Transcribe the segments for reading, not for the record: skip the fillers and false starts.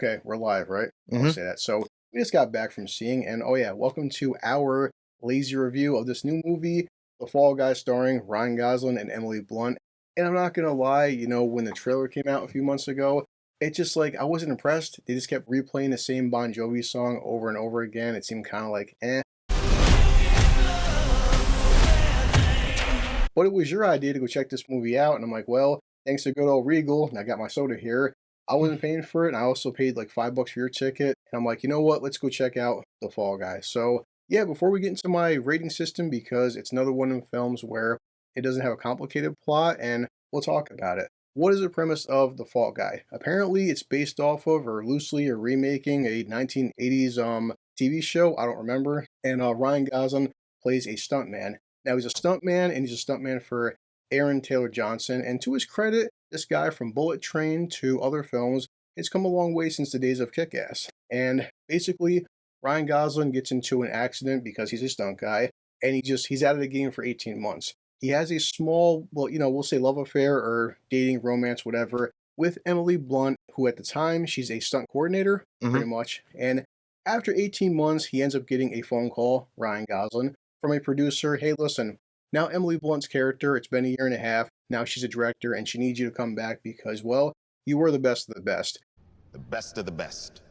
Okay, we're live, right? I'll hmm say that. So we just got back from seeing, and oh yeah, welcome to our lazy review of this new movie, The Fall Guy, starring Ryan Gosling and Emily Blunt. And I'm not gonna lie, when the trailer came out a few months ago, it just like I wasn't impressed. They just kept replaying the same Bon Jovi song over and over again. It seemed kind of like eh. But it was your idea to go check this movie out, and I'm like, well, thanks to good old Regal, and I got my soda here. I wasn't paying for it, and I also paid like $5 for your ticket. And I'm like, you know what? Let's go check out The Fall Guy. So yeah, before we get into my rating system, because it's another one of the films where it doesn't have a complicated plot, and we'll talk about it. What is the premise of The Fall Guy? Apparently, it's based off of or loosely or remaking a 1980s TV show. I don't remember. And Ryan Gosling plays a stuntman. Now he's a stuntman, and he's a stuntman for Aaron Taylor Johnson. And to his credit, this guy from Bullet Train to other films has come a long way since the days of Kick-Ass. And basically, Ryan Gosling gets into an accident because he's a stunt guy, and he's out of the game for 18 months. He has a small, well, we'll say love affair or dating, romance, whatever, with Emily Blunt, who at the time she's a stunt coordinator, hmm pretty much. And after 18 months, he ends up getting a phone call, Ryan Gosling, from a producer. Hey, listen, now Emily Blunt's character, it's been a year and a half. Now she's a director, and she needs you to come back because, well, you were the best of the best. The best of the best.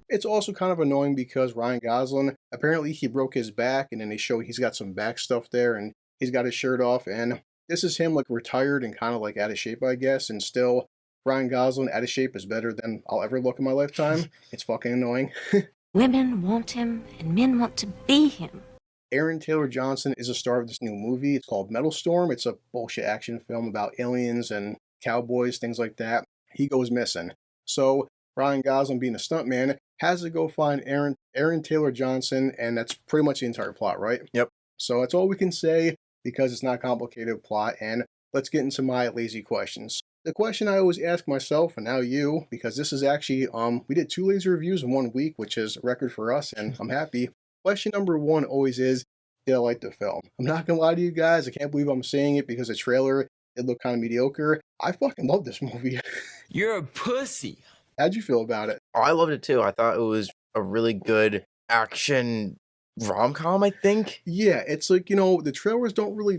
It's also kind of annoying because Ryan Gosling, apparently he broke his back, and then they show he's got some back stuff there, and he's got his shirt off, and this is him like retired and kind of like out of shape, I guess, and still Ryan Gosling out of shape is better than I'll ever look in my lifetime. It's fucking annoying. Women want him, and men want to be him. Aaron Taylor Johnson is a star of this new movie. It's called Metal Storm. It's a bullshit action film about aliens and cowboys, things like that. He goes missing. So Ryan Gosling, being a stuntman, has to go find Aaron Taylor Johnson, and that's pretty much the entire plot, right? Yep. So that's all we can say because it's not a complicated plot, and let's get into my lazy questions. The question I always ask myself, and now you, because this is actually, we did 2 lazy reviews in 1 week, which is a record for us, and I'm happy. Question number 1 always is, did I like the film? I'm not gonna lie to you guys, I can't believe I'm saying it because the trailer, it looked kind of mediocre. I fucking love this movie. You're a pussy. How'd you feel about it? Oh, I loved it too. I thought it was a really good action rom-com, I think. Yeah, it's like, the trailers don't really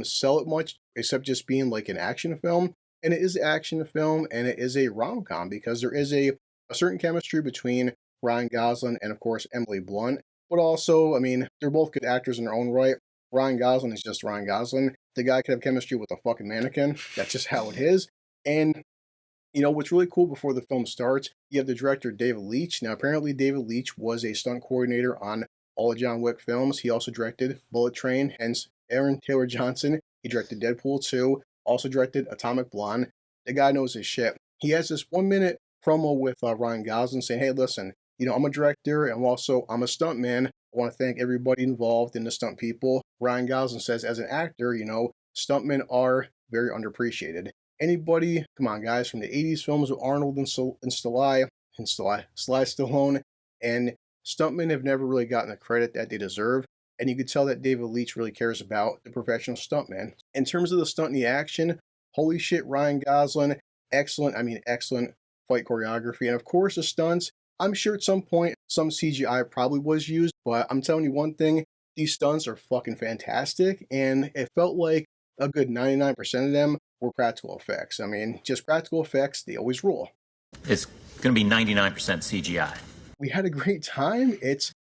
sell it much except just being like an action film. And it is an action film and it is a rom-com because there is a certain chemistry between Ryan Gosling and of course Emily Blunt. But also, I mean, they're both good actors in their own right. Ryan Gosling is just Ryan Gosling. The guy could have chemistry with a fucking mannequin. That's just how it is. And what's really cool before the film starts, you have the director, David Leitch. Now, apparently, David Leitch was a stunt coordinator on all the John Wick films. He also directed Bullet Train, hence Aaron Taylor Johnson. He directed Deadpool 2, also directed Atomic Blonde. The guy knows his shit. He has this 1-minute promo with Ryan Gosling saying, hey, listen, I'm a director and also I'm a stuntman. I want to thank everybody involved in the stunt people. Ryan Gosling says, as an actor, stuntmen are very underappreciated. Anybody, come on guys, from the 80s films with Arnold and Sly Stallone, and stuntmen have never really gotten the credit that they deserve, and you could tell that David Leitch really cares about the professional stuntman. In terms of the stunt and the action, holy shit, Ryan Gosling, excellent fight choreography, and of course the stunts, I'm sure at some point some CGI probably was used, but I'm telling you one thing, these stunts are fucking fantastic, and it felt like a good 99% of them were practical effects. I mean, just practical effects, they always rule. It's going to be 99% CGI. We had a great time.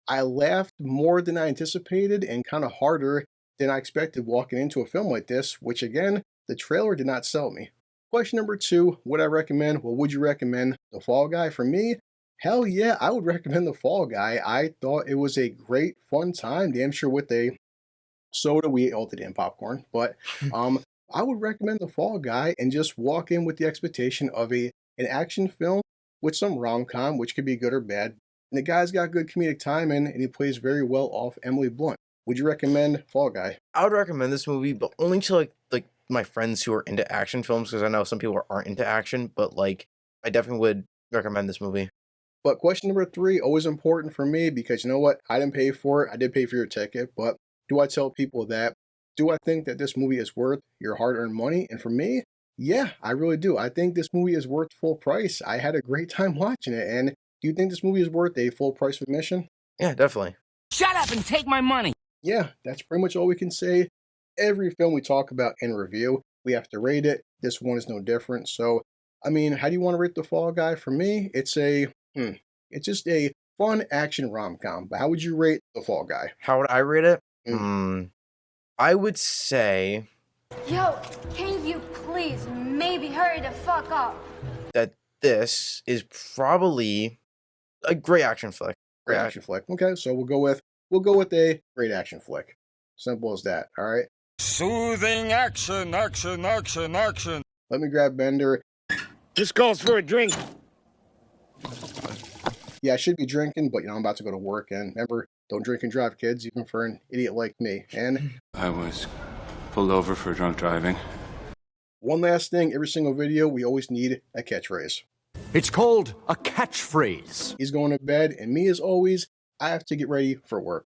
I laughed more than I anticipated and kind of harder than I expected walking into a film like this, which again, the trailer did not sell me. Question number 2, would I recommend, well, would you recommend The Fall Guy? For me, hell yeah, I would recommend The Fall Guy. I thought it was a great, fun time, damn sure with a soda. We ate all the damn popcorn, but I would recommend The Fall Guy and just walk in with the expectation of an action film with some rom-com, which could be good or bad. And the guy's got good comedic timing, and he plays very well off Emily Blunt. Would you recommend Fall Guy? I would recommend this movie, but only to like my friends who are into action films, because I know some people aren't into action, but like I definitely would recommend this movie. But question number 3, always important for me, because you know what? I didn't pay for it. I did pay for your ticket, but do I tell people that? Do I think that this movie is worth your hard-earned money? And for me, Yeah, I really do. I think this movie is worth full price. I had a great time watching it. And do you think this movie is worth a full price admission? Yeah, definitely. Shut up and take my money. Yeah, that's pretty much all we can say. Every film we talk about in review, we have to rate it. This one is no different. So, I mean, how do you want to rate The Fall Guy? For me, it's just a fun action rom-com. But how would you rate The Fall Guy? How would I rate it? Mm. I would say Yo, can you please maybe hurry the fuck up? that this is probably a great action flick. Great action flick. Okay, so we'll go with a great action flick. Simple as that. All right. Soothing action. Let me grab Bender. This calls for a drink. Yeah, I should be drinking, but I'm about to go to work. And remember, don't drink and drive, kids, even for an idiot like me. And I was pulled over for drunk driving. one last thing, every single video, we always need a catchphrase. It's called a catchphrase. He's going to bed, and me, as always, I have to get ready for work.